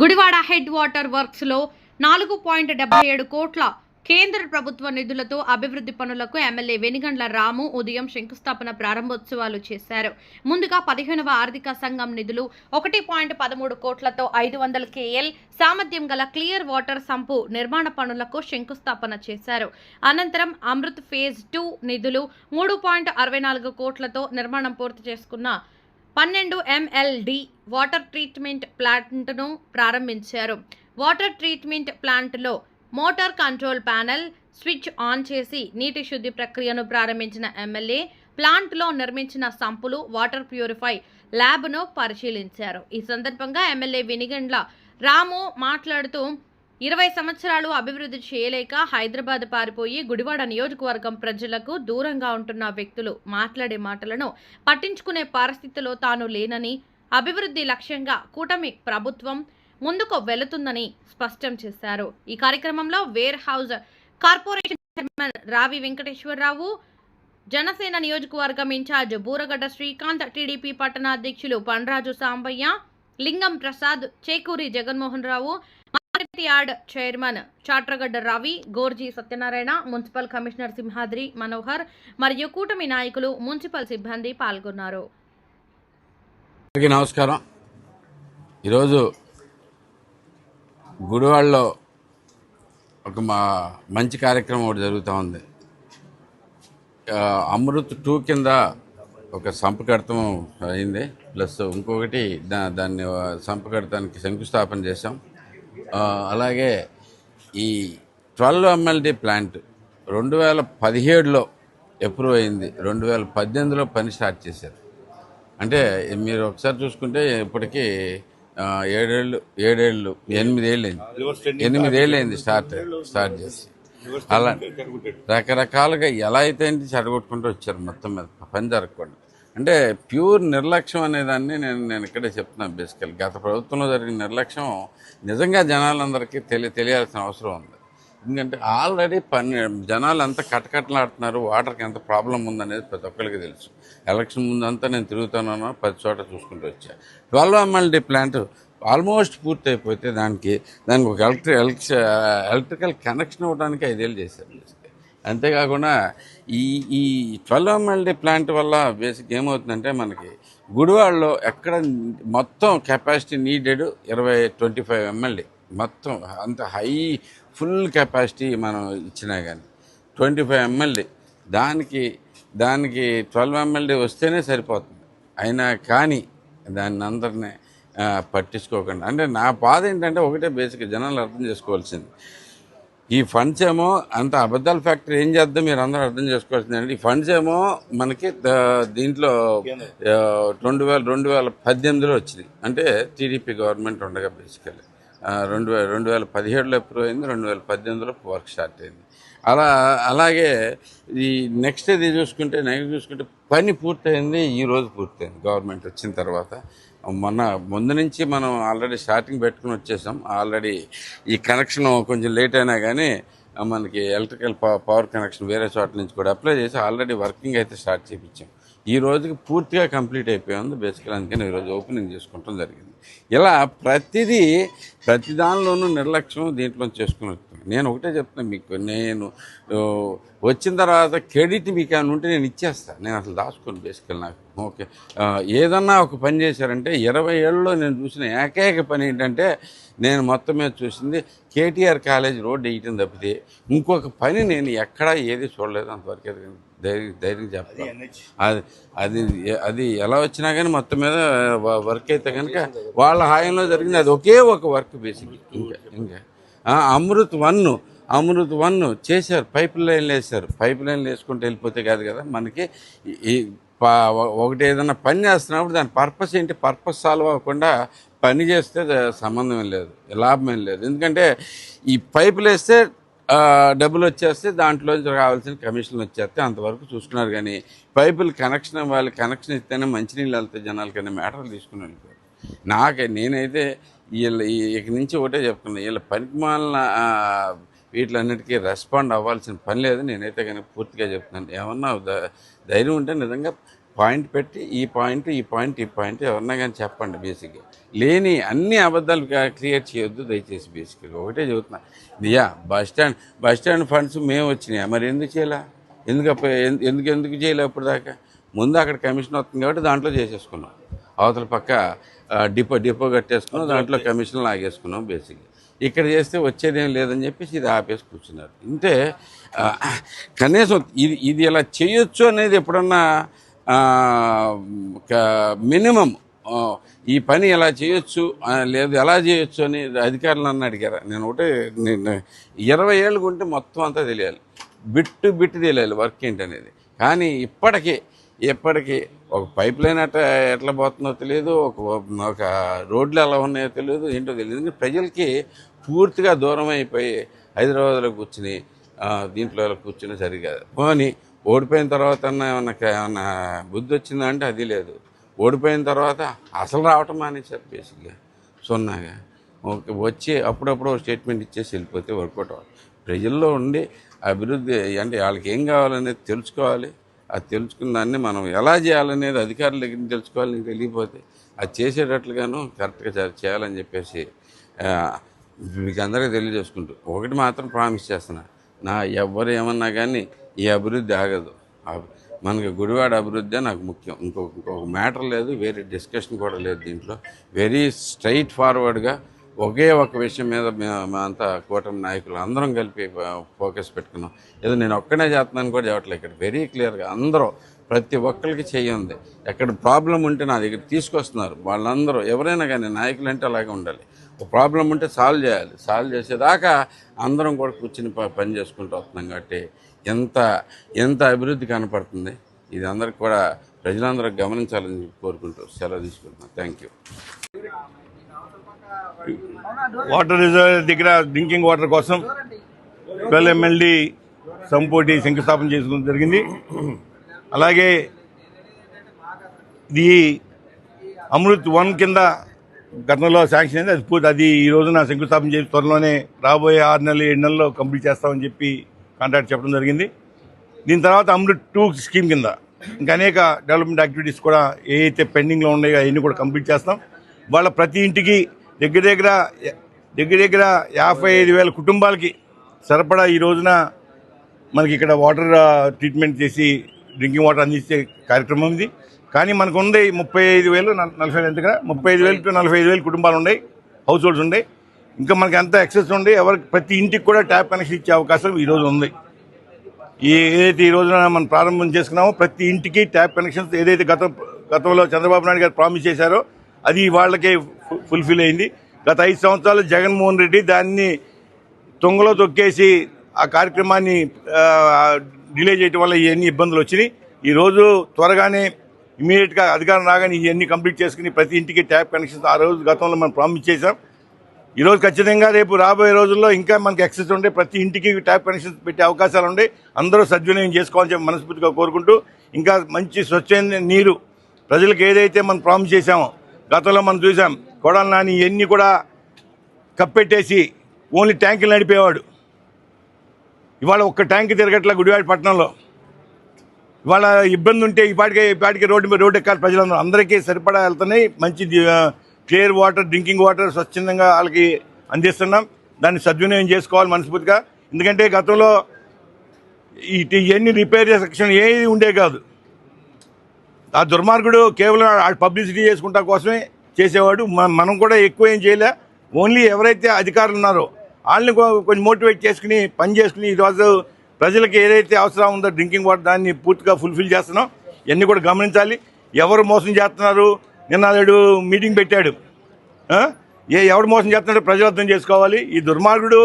Gudivada head water works లో 4.77 కోట్ల కేంద్ర ప్రభుత్వ నిధులతో అభివృద్ధి పనులకు ఎమ్మెల్యే వెనిగండ్ల రాము ఉదయం శంకుస్థాపన ప్రారంభోత్సవాలు చేశారు. ముందుగా 15వ ఆర్థిక సంఘం నిధులు 1.13 కోట్లతో 500 KL సామర్థ్యం గల క్లియర్ వాటర్ సంపు నిర్మాణ పనులకు శంకుస్థాపన చేశారు. అనంతరం అమృత్ ఫేజ్ 2 నిధులు 3.64 కోట్లతో నిర్మాణం పూర్తి చేసుకున్న 12 MLD వాటర్ ట్రీట్మెంట్ ప్లాంట్ను ప్రారంభించారు. వాటర్ ట్రీట్మెంట్ ప్లాంట్లో motor control panel switch on చేసి నీటి శుద్ధి ప్రక్రియను ప్రారంభించిన ఎమ్మెల్యే ప్లాంట్లో నిర్మించిన సంపులు వాటర్ ప్యూరిఫై ల్యాబ్ను పరిశీలించారు. ఈ సందర్భంగా ఎమ్మెల్యే వెనిగండ్ల రాము మాట్లాడుతూ 20 సంవత్సరాలు అభివృద్ధి చేయలేక హైదరాబాద్ పారిపోయి గుడివాడ నియోజకవర్గం ప్రజలకు దూరంగా ఉంటున్న వ్యక్తులు మాట్లాడే మాటలను పట్టించుకునే పరిస్థితిలో తాను లేనని, అభివృద్ధి లక్ష్యంగా కూటమి ప్రభుత్వం ముందుకు వెళుతుందని స్పష్టం చేశారు. ఈ కార్యక్రమంలో వేర్ హౌస్ కార్పొరేషన్ చైర్మన్ రావి వెంకటేశ్వరరావు, జనసేన నియోజకవర్గం ఇన్ఛార్జ్ బూరగడ్డ శ్రీకాంత్, టీడీపీ పట్టణ అధ్యక్షులు Pandraju Sambaiah, Lingam Prasad, Chekuri Jaganmohan Rao, market yard chairman Chatragadda Ravi, Gorji Satyanarayana, municipal commissioner Simhadri Manohar మరియు కూటమి నాయకులు, మున్సిపల్ సిబ్బంది పాల్గొన్నారు. నమస్కారం. ఈరోజు గుడివాడలో ఒక మంచి కార్యక్రమం ఒకటి జరుగుతూ ఉంది. అమృత్ 2 కింద ఒక సంపు కడతం అయింది. ప్లస్ ఇంకొకటి దాన్ని సంపు కడతానికి శంకుస్థాపన చేశాం. అలాగే ఈ 12 MLD ప్లాంట్ 2017లో అప్రూవ్ అయింది. 2018లో పని స్టార్ట్ చేశారు. అంటే మీరు ఒకసారి చూసుకుంటే ఇప్పటికీ 8 ఏళ్ళు అయింది స్టార్ట్ చేసి. అలా రకరకాలుగా ఎలా అయితే చెడగొట్టుకుంటూ వచ్చారు మొత్తం మీద పని జరగకుండా. అంటే ప్యూర్ నిర్లక్ష్యం అనేదాన్ని నేను ఇక్కడే చెప్తున్నాను. బేసికల్ గత ప్రభుత్వంలో జరిగిన నిర్లక్ష్యం నిజంగా జనాలందరికీ తెలియాల్సిన అవసరం ఉంది. ఎందుకంటే ఆల్రెడీ జనాలు అంతా కటకటలాడుతున్నారు. వాటర్కి ఎంత ప్రాబ్లం ఉందనేది ప్రతి ఒక్కరికి తెలుసు. ఎలక్షన్ ముందంతా నేను తిరుగుతున్నాను, 10 చోట చూసుకుంటూ వచ్చా. 12 MLD ప్లాంట్ ఆల్మోస్ట్ పూర్తి అయిపోతే దానికి ఒక ఎలక్ట్రికల్ కనెక్షన్ ఇవ్వడానికి 5 ఏళ్ళు చేశారు. అంతేకాకుండా ఈ 12 MLD ప్లాంట్ వల్ల బేసిక్ ఏమవుతుందంటే మనకి గుడివాడలో ఎక్కడ మొత్తం కెపాసిటీ నీడెడ్ 25 MLD మొత్తం అంత హై ఫుల్ కెపాసిటీ మనం ఇచ్చినా కానీ 25 MLD దానికి 12 MLD వస్తేనే సరిపోతుంది. అయినా కానీ దాన్ని అందరినీ పట్టించుకోకండి. అంటే నా బాధ ఏంటంటే ఒకటే బేసిక్ జనాలు అర్థం చేసుకోవాల్సింది, ఈ ఫండ్స్ ఏమో అంత అబద్ధాల ఫ్యాక్టరీ ఏం చేద్దాం మీరు అందరూ అర్థం చేసుకోవాల్సిందండి. ఈ ఫండ్స్ ఏమో మనకి దీంట్లో 2018లో వచ్చినాయి. అంటే టీడీపీ గవర్నమెంట్ ఉండగా బేసికలీ 2017లో అప్రూవ్ అయింది, 2018లో వర్క్ స్టార్ట్ అయింది. అలాగే ఈ నెక్స్ట్ చూసుకుంటే పని పూర్తయింది. ఈరోజు పూర్తయింది గవర్నమెంట్ వచ్చిన తర్వాత. ముందు నుంచి మనం ఆల్రెడీ స్టార్టింగ్ పెట్టుకుని వచ్చేసాం. ఆల్రెడీ ఈ కనెక్షన్ కొంచెం లేట్ అయినా కానీ మనకి ఎలక్ట్రికల్ పవర్ కనెక్షన్ వేరే చోట్ల నుంచి కూడా అప్లై చేసి ఆల్రెడీ వర్కింగ్ అయితే స్టార్ట్ చేయించాం. ఈ రోజుకి పూర్తిగా కంప్లీట్ అయిపోయింది బేసికల్. అందుకని ఈరోజు ఓపెనింగ్ చేసుకోవడం జరిగింది. ఇలా ప్రతి దానిలోనూ నిర్లక్ష్యం దీంట్లో చేసుకుని వస్తుంది. నేను ఒకటే చెప్తున్నాను మీకు, నేను వచ్చిన తర్వాత క్రెడిట్ మీకు ఏమైనా ఉంటే నేను ఇచ్చేస్తాను. నేను అసలు దాచుకోను బేసికల్. నాకు ఓకే ఏదన్నా ఒక పని చేశారంటే 20 ఏళ్ళలో నేను చూసిన ఏకైక పని ఏంటంటే నేను మొత్తం మీద చూసింది KTR కాలేజ్ రోడ్డు వేయటం తప్పితే ఇంకొక పని నేను ఎక్కడా ఏది చూడలేదు. అంతవరకు ధైర్యం చెప్తాను. అది ఎలా వచ్చినా కానీ మొత్తం మీద వర్క్ అయితే కనుక వాళ్ళ హాయంలో జరిగింది. అది ఒకే ఒక వర్క్ బేసిక్. ఇంకా అమృత్ 1 చేశారు, పైప్ లైన్లు వేశారు. పైప్ లైన్లు వేసుకుంటూ వెళ్ళిపోతే కాదు కదా మనకి. ఒకటి ఏదైనా పని చేస్తున్నప్పుడు దాని పర్పస్ ఏంటి, పర్పస్ సాల్వ్ అవ్వకుండా పని చేస్తే సంబంధం లేదు, లాభం ఏం లేదు. ఎందుకంటే ఈ పైపులు వేస్తే డబ్బులు వచ్చేస్తే దాంట్లో కావాల్సిన కమిషన్లు వచ్చేస్తే అంతవరకు చూసుకున్నారు. కానీ పైపులు కనెక్షన్ ఇవ్వాలి, కనెక్షన్ ఇస్తేనే మంచినీళ్ళు వెళ్తే జనాలకైనా మ్యాటర్లు తీసుకుని వెళ్ళిపోయారు. నేనైతే ఇక నుంచి ఒకటే చెప్తున్నా, వీళ్ళ పనికిమాలిన వీటిలన్నిటికీ రెస్పాండ్ అవ్వాల్సిన పని లేదు. నేనైతే కనుక పూర్తిగా చెప్తున్నాను. ఏమన్నా ధైర్యం ఉంటే నిజంగా పాయింట్ పెట్టి ఈ పాయింట్ ఎవరన్నా కానీ చెప్పండి. బేసిక్గా లేని అన్ని అబద్ధాలు క్రియేట్ చేయొద్దు దయచేసి. బేసిక్గా ఒకటే చెబుతున్నా, బస్ స్టాండ్ ఫండ్స్ మేము వచ్చినాయా, మరి ఎందుకు చేయలే, ఎందుకు చేయలే ఇప్పుడు దాకా? ముందు అక్కడ కమిషన్ వస్తుంది కాబట్టి దాంట్లో చేసేసుకున్నాం, అవతల పక్క డిపో కట్టేసుకున్నాం, దాంట్లో కమిషన్ లాగేసుకున్నాం. బేసిక్గా ఇక్కడ చేస్తే వచ్చేదేం లేదని చెప్పేసి ఇది ఆపేసి కూర్చున్నారు. అంటే కనీసం ఇది ఇలా చేయొచ్చు అనేది ఎప్పుడన్నా మినిమం ఈ పని ఎలా చేయొచ్చు లేదు ఎలా చేయొచ్చు అని అధికారులను అడిగారు. నేను 20 ఏళ్ళకు ఉంటే మొత్తం అంతా తెలియాలి, బిట్టు తెలియాలి వర్క్ ఏంటనేది. కానీ ఇప్పటికీ ఒక పైప్ లైన్ ఎట్లా పోతుందో తెలియదు, ఒక రోడ్లు ఎలా ఉన్నాయో తెలియదు, ఏంటో తెలియదు. ఎందుకంటే ప్రజలకి పూర్తిగా దూరం అయిపోయి హైదరాబాద్లో కూర్చుని దీంట్లో కూర్చుని సరికాదు. పోనీ ఓడిపోయిన తర్వాత ఏమన్నా బుద్ధి వచ్చిందా అంటే అది లేదు. ఓడిపోయిన తర్వాత అసలు రావటం మానేశారు బేసిక్గా, సున్నాగా వచ్చి అప్పుడప్పుడు స్టేట్మెంట్ ఇచ్చేసి వెళ్ళిపోతే వర్కౌట్ అవ్వాలి. ప్రజల్లో ఉండి అభివృద్ధి అంటే వాళ్ళకి ఏం కావాలనేది తెలుసుకోవాలి. అది తెలుసుకున్న దాన్ని మనం ఎలా చేయాలనేది అధికారుల దగ్గర తెలుసుకోవాలి. నీకు తెలియకపోతే అది చేసేటట్లుగాను కరెక్ట్గా చేయాలని చెప్పేసి మీకు అందరికీ తెలియజేసుకుంటూ ఒకటి మాత్రం ప్రామిస్ చేస్తున్నా, ఎవరు ఏమన్నా కానీ ఈ అభివృద్ధి ఆగదు. మనకి గుడివాడ అభివృద్ధి నాకు ముఖ్యం, ఇంకొక మ్యాటర్ లేదు, వేరే డిస్కషన్ కూడా లేదు దీంట్లో. వెరీ స్ట్రైట్ ఫార్వర్డ్గా ఒకే ఒక విషయం మీద మేమంతా కూటమి నాయకులు అందరం కలిపి ఫోకస్ పెట్టుకున్నాం. ఏదో నేను ఒక్కనే చేస్తున్నాను కూడా చెప్పట్లేదు. ఇక్కడ వెరీ క్లియర్గా అందరూ ప్రతి ఒక్కరికి చేయండి. ఎక్కడ ప్రాబ్లం ఉంటే నా దగ్గర తీసుకొస్తున్నారు వాళ్ళందరూ. ఎవరైనా కానీ నాయకులు అంటే అలాగే ఉండాలి. ఒక ప్రాబ్లం ఉంటే సాల్వ్ చేయాలి, సాల్వ్ చేసేదాకా అందరం కూడా కూర్చుని పని చేసుకుంటూ వస్తున్నాం. కాబట్టి ఎంత అభివృద్ధి కనపడుతుంది, ఇది అందరికి కూడా ప్రజలందరూ గమనించాలని కోరుకుంటూ సెలవు తీసుకుంటున్నాను. Thank you. వాటర్ రిజర్వ్ దగ్గర డ్రింకింగ్ వాటర్ కోసం 12 MLD సంపోటి శంకుస్థాపన చేసుకోవడం జరిగింది. అలాగే ఇది అమృత్ 1 కింద గతంలో శాంక్షన్ అయింది. అది ఈ రోజున శంకుస్థాపన చేసి త్వరలోనే రాబోయే 6 నెలలు 7 నెలల్లో కంప్లీట్ చేస్తామని చెప్పి కాంట్రాక్ట్ చెప్పడం జరిగింది. దీని తర్వాత అమృత్ 2 స్కీమ్ కింద ఇంకా అనేక డెవలప్మెంట్ యాక్టివిటీస్ కూడా ఏవైతే పెండింగ్లో ఉన్నాయో అవన్నీ కూడా కంప్లీట్ చేస్తాం. వాళ్ళ ప్రతి ఇంటికి దగ్గర దగ్గర 55,000 కుటుంబాలకి సరిపడా ఈ రోజున మనకి ఇక్కడ వాటర్ ట్రీట్మెంట్ చేసి డ్రింకింగ్ వాటర్ అందించే కార్యక్రమం ఇది. కానీ మనకు ఉండే 35,000 40,000 ఎంతగా 35,000 to 45,000 కుటుంబాలు ఉన్నాయి, హౌస్ హోల్డ్స్ ఉన్నాయి. ఇంకా మనకి ఎంత యాక్సెస్ ఉంది, ఎవరికి ప్రతి ఇంటికి కూడా ట్యాప్ కనెక్షన్ ఇచ్చే అవకాశం ఈరోజు ఉంది. ఏదైతే ఈ రోజున మనం ప్రారంభం చేసుకున్నామో ప్రతి ఇంటికి ట్యాప్ కనెక్షన్స్ ఏదైతే గతంలో చంద్రబాబు నాయుడు గారు ప్రామిస్ చేశారో అది వాళ్ళకే ఫుల్ఫిల్ అయింది. గత 5 సంవత్సరాలు జగన్మోహన్ రెడ్డి దాన్ని తొంగలో తొక్కేసి ఆ కార్యక్రమాన్ని డిలే చేయడం వల్ల ఇవన్నీ ఇబ్బందులు వచ్చినాయి. ఈరోజు త్వరగానే ఇమీడియట్గా అధికారం రాగానే ఇవన్నీ కంప్లీట్ చేసుకుని ప్రతి ఇంటికి ట్యాప్ కనెక్షన్స్ ఆ రోజు గతంలో మనం ప్రామిస్ చేశాం. ఈరోజు ఖచ్చితంగా రేపు రాబోయే రోజుల్లో ఇంకా మనకి యాక్సెస్ ఉండే ప్రతి ఇంటికి ట్యాప్ కనెక్షన్స్ పెట్టే అవకాశాలు ఉండే, అందరూ సద్వినియోగం చేసుకోవాలని చెప్పి మనస్ఫూర్తిగా కోరుకుంటూ ఇంకా మంచి స్వచ్ఛమైన నీరు ప్రజలకు ఏదైతే మనం ప్రామిస్ చేశామో గతంలో మనం చూసాం. కొడాలి నాని ఇవన్నీ కూడా కప్పెట్టేసి ఓన్లీ ట్యాంకులు నడిపేవాడు. ఇవాళ ఒక్క ట్యాంక్ తిరగట్ల గుడివాడ పట్టణంలో. ఇవాళ ఇబ్బంది ఉంటే ఇపాటికి రోడ్డు ఎక్కాలి ప్రజలందరూ. అందరికీ సరిపడా వెళ్తున్నాయి. మంచి క్లియర్ వాటర్, డ్రింకింగ్ వాటర్ స్వచ్ఛందంగా వాళ్ళకి అందిస్తున్నాం. దాన్ని సద్వినియోగం చేసుకోవాలి మనస్ఫూర్తిగా. ఎందుకంటే గతంలో ఇవన్నీ రిపేర్ సెక్షన్ ఏది ఉండే కాదు. ఆ దుర్మార్గుడు కేవలం పబ్లిసిటీ చేసుకుంటా కోసమే చేసేవాడు. మనం కూడా ఎక్కువ ఏం చేయలే. ఓన్లీ ఎవరైతే అధికారులు ఉన్నారో వాళ్ళని కొంచెం మోటివేట్ చేసుకుని పని చేసుకుని ఈరోజు ప్రజలకు ఏదైతే అవసరం ఉందో డ్రింకింగ్ వాటర్ దాన్ని పూర్తిగా ఫుల్ఫిల్ చేస్తున్నాం. ఇవన్నీ కూడా గమనించాలి. ఎవరు మోసం చేస్తున్నారు, నిన్న మీటింగ్ పెట్టాడు. ఎవడు మోసం చేస్తున్నాడో ప్రజలు అర్థం చేసుకోవాలి. ఈ దుర్మార్గుడు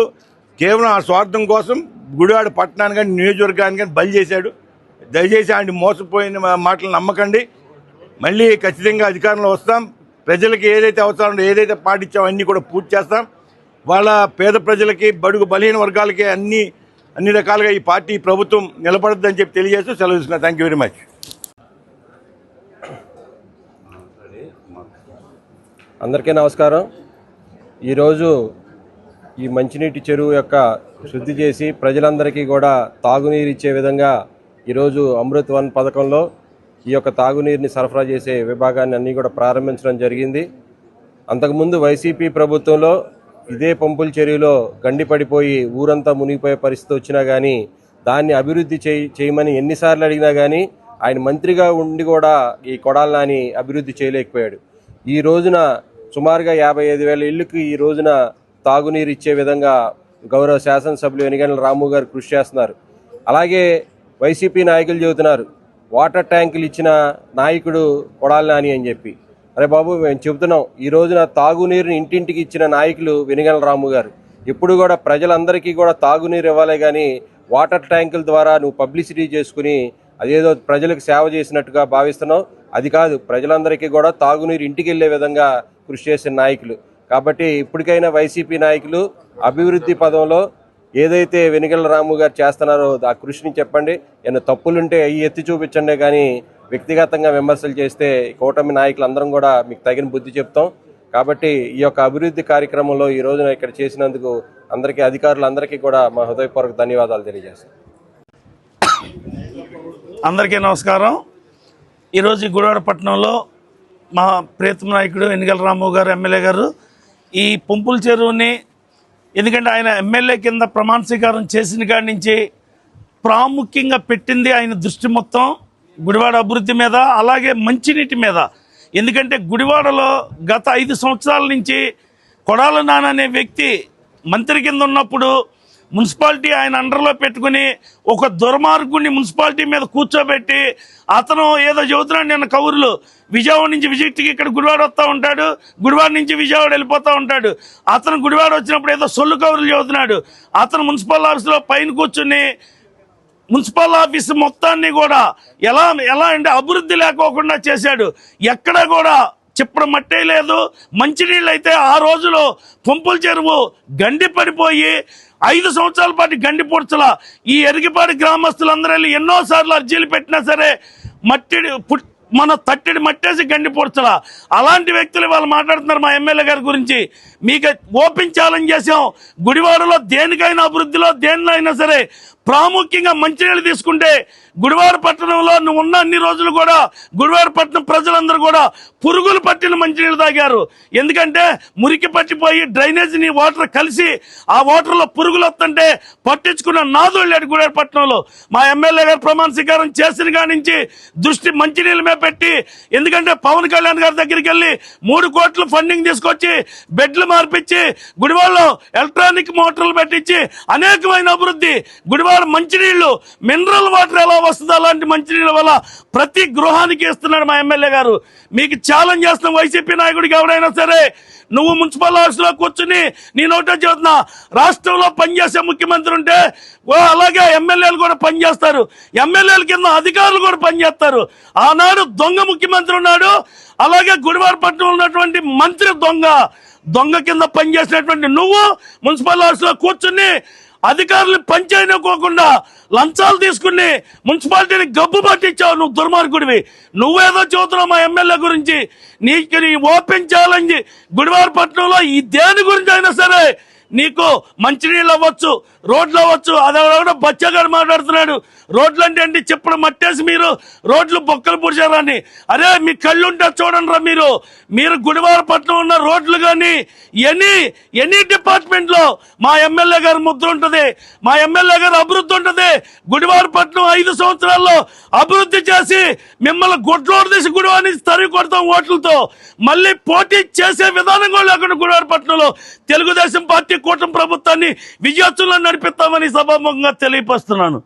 కేవలం ఆ స్వార్థం కోసం గుడివాడ పట్టణాన్ని కానీ నియోజకవర్గాన్ని కానీ బలి చేశాడు. దయచేసి ఆయన మోసపోయిన మాటలు నమ్మకండి. మళ్ళీ ఖచ్చితంగా అధికారంలో వస్తాం. ప్రజలకి ఏదైతే అవసరం ఉందో ఏదైతే పాటించామో అన్నీ కూడా పూర్తి చేస్తాం. వాళ్ళ పేద ప్రజలకి బడుగు బలహీన వర్గాలకి అన్ని రకాలుగా ఈ పార్టీ ప్రభుత్వం నిలబడద్దని చెప్పి తెలియజేస్తూ సెలవు తీసుకున్నాను. Thank you very much. అందరికీ నమస్కారం. ఈరోజు ఈ మంచినీటి చెరువు యొక్క శుద్ధి చేసి ప్రజలందరికీ కూడా తాగునీరు ఇచ్చే విధంగా ఈరోజు అమృత్ 1 పథకంలో ఈ యొక్క తాగునీరుని సరఫరా చేసే విభాగాన్ని అన్నీ కూడా ప్రారంభించడం జరిగింది. అంతకుముందు వైసీపీ ప్రభుత్వంలో ఇదే పంపుల చెరువులో గండి పడిపోయి ఊరంతా మునిగిపోయే పరిస్థితి వచ్చినా కానీ దాన్ని అభివృద్ధి చేయమని ఎన్నిసార్లు అడిగినా కానీ ఆయన మంత్రిగా ఉండి కూడా ఈ కొడాల నాని అభివృద్ధి చేయలేకపోయాడు. ఈ రోజున సుమారుగా 55,000 ఇళ్లకు ఈ రోజున తాగునీరు ఇచ్చే విధంగా గౌరవ శాసనసభ్యులు వెనిగండ్ల రాము గారు కృషి చేస్తున్నారు. అలాగే వైసీపీ నాయకులు చెబుతున్నారు వాటర్ ట్యాంకులు ఇచ్చిన నాయకుడు కొడాల నాని అని చెప్పి. అరే బాబు, మేము చెబుతున్నాం, ఈ రోజున తాగునీరుని ఇంటింటికి ఇచ్చిన నాయకులు వెనిగండ్ల రాము గారు. ఇప్పుడు కూడా ప్రజలందరికీ కూడా తాగునీరు ఇవ్వాలి కానీ వాటర్ ట్యాంకుల ద్వారా నువ్వు పబ్లిసిటీ చేసుకుని అదేదో ప్రజలకు సేవ చేసినట్టుగా భావిస్తున్నావు. అది కాదు, ప్రజలందరికీ కూడా తాగునీరు ఇంటికి వెళ్ళే విధంగా కృషి చేసిన నాయకులు. కాబట్టి ఇప్పటికైనా వైసీపీ నాయకులు అభివృద్ధి పదంలో ఏదైతే వెనిగండ్ల రాము గారు చేస్తున్నారో ఆ కృషిని చెప్పండి. ఏమైనా తప్పులుంటే అవి ఎత్తి చూపించండి, కానీ వ్యక్తిగతంగా విమర్శలు చేస్తే కూటమి నాయకులు అందరం కూడా మీకు తగిన బుద్ధి చెప్తాం. కాబట్టి ఈ యొక్క అభివృద్ధి కార్యక్రమంలో ఈ రోజున ఇక్కడ చేసినందుకు అందరికీ అధికారులందరికీ కూడా మా హృదయపూర్వక ధన్యవాదాలు తెలియజేస్తాం. అందరికీ నమస్కారం. ఈరోజు గుడివాడ పట్టణంలో మా ప్రియతమ నాయకుడు వెనిగండ్ల రాము గారు ఎమ్మెల్యే గారు ఈ పంపుల చెరువుని, ఎందుకంటే ఆయన ఎమ్మెల్యే కింద ప్రమాణ స్వీకారం చేసిన కాడి నుంచి ప్రాముఖ్యంగా పెట్టింది ఆయన దృష్టి మొత్తం గుడివాడ అభివృద్ధి మీద, అలాగే మంచినీటి మీద. ఎందుకంటే గుడివాడలో గత 5 సంవత్సరాల నుంచి కొడాల నాని అనే వ్యక్తి మంత్రి కింద ఉన్నప్పుడు మున్సిపాలిటీ ఆయన అండర్లో పెట్టుకుని ఒక దుర్మార్గుడిని మున్సిపాలిటీ మీద కూర్చోబెట్టి అతను ఏదో చెబుతున్నాడు. నిన్న కౌరులు విజయవాడ నుంచి విజిట్కి ఇక్కడ గుడివాడ వస్తూ ఉంటాడు, గుడివాడ నుంచి విజయవాడ వెళ్ళిపోతూ ఉంటాడు. అతను గుడివాడ వచ్చినప్పుడు ఏదో సొల్లు కౌరులు చెబుతున్నాడు. అతను మున్సిపల్ ఆఫీసులో పైన కూర్చుని మున్సిపల్ ఆఫీస్ మొత్తాన్ని కూడా ఎలా అంటే అభివృద్ధి లేకోకుండా చేశాడు. ఎక్కడ కూడా చిప్పడం మట్టే లేదు. మంచినీళ్ళు అయితే ఆ రోజులో పంపుల చెరువు గండి పడిపోయి 5 సంవత్సరాల పాటు గండి పూడ్చల. ఈ ఎరిగిపాడి గ్రామస్తులందరూ వెళ్ళి ఎన్నోసార్లు అర్జీలు పెట్టినా సరే మన తట్టెడి మట్టేసి గండి పూడ్చల. అలాంటి వ్యక్తులు వాళ్ళు మాట్లాడుతున్నారు మా ఎమ్మెల్యే గారి గురించి. మీకు ఓపెన్ ఛాలెంజ్ చేసాం, గుడివాడలో దేనికైనా అభివృద్ధిలో దేనిలో సరే ప్రాముఖ్యంగా మంచినీళ్ళు తీసుకుంటే గుడివాడ పట్టణంలో నువ్వు ఉన్న అన్ని రోజులు కూడా గుడివాడ పట్టణం ప్రజలందరూ కూడా పురుగులు పట్టిన మంచినీళ్ళు తాగారు. ఎందుకంటే మురికి పట్టిపోయి డ్రైనేజీని వాటర్ కలిసి ఆ వాటర్లో పురుగులు వస్తుంటే పట్టించుకున్న నాదుడు లేడు గుడివాడ పట్టణంలో. మా ఎమ్మెల్యే గారు ప్రమాణ స్వీకారం చేసిన కాడి నుంచి దృష్టి మంచినీళ్ళ మీద పెట్టి, ఎందుకంటే పవన్ కళ్యాణ్ గారి దగ్గరికి వెళ్ళి 3 కోట్లు ఫండింగ్ తీసుకొచ్చి బెడ్లు మార్పించి గుడివాడలో ఎలక్ట్రానిక్ మోటార్లు పెట్టించి అనేకమైన అభివృద్ధి. గుడివాడ మంచినీళ్లు మినరల్ వాటర్ ఎలా వస్తుందో అలాంటి మంచినీళ్ళ వల్ల ప్రతి గృహానికి ఇస్తున్నాడు మా ఎమ్మెల్యే గారు. మీకు ఛాలెంజ్ చేస్తున్న వైసీపీ నాయకుడికి ఎవరైనా సరే, నువ్వు మున్సిపల్ ఆఫీసులో కూర్చుని నేనొకటే చెబుతున్నా, రాష్ట్రంలో పనిచేసే ముఖ్యమంత్రి ఉంటే అలాగే ఎమ్మెల్యేలు కూడా పనిచేస్తారు, ఎమ్మెల్యేల కింద అధికారులు కూడా పనిచేస్తారు. ఆనాడు దొంగ ముఖ్యమంత్రి ఉన్నాడు, అలాగే గుడివాడ పట్టణంలో ఉన్నటువంటి మంత్రి దొంగ కింద పనిచేసినటువంటి నువ్వు మున్సిపల్ ఆఫీసులో కూర్చుని అధికారులు పనిచేయకోకుండా లంచాలు తీసుకుని మున్సిపాలిటీని గబ్బు పట్టించావు. నువ్వు దుర్మార్గుడివి. నువ్వేదో చెబుతున్నావు మా ఎమ్మెల్యే గురించి. నీకు నీ ఓపెన్ ఛాలెంజ్ గుడివాడ పట్టణంలో ఈ దేని గురించి అయినా సరే నీకు మంచినీళ్ళు అవ్వచ్చు, రోడ్లు అవ్వచ్చు. అదెవడో బచ్చగాడు మాట్లాడుతున్నాడు, రోడ్లు అంటే చెప్పడం మట్టేసి మీరు రోడ్లు బొక్కలు పూడ్చారని. అరే మీ కళ్ళు ఉంటే చూడండి రా, మీరు గుడివాడ పట్టణం ఉన్న రోడ్లు కానీ ఎనీ డిపార్ట్మెంట్లో మా ఎమ్మెల్యే గారి ముద్ర ఉంటుంది, మా ఎమ్మెల్యే గారి అభివృద్ధి ఉంటుంది. గుడివాడ పట్టణం 5 సంవత్సరాల్లో అభివృద్ధి చేసి మిమ్మల్ని గుడ్లోడు తీసి గుడివాడ నుంచి తరిగి కొడతాం ఓట్లతో. మళ్ళీ పోటీ చేసే విధానం కూడా లేకుండా గుడివాడ పట్టణంలో తెలుగుదేశం పార్టీ కూటమి ప్రభుత్వాన్ని విజయోత్సవంలో నడిపిస్తామని సభాముఖంగా తెలియపరుస్తున్నాను.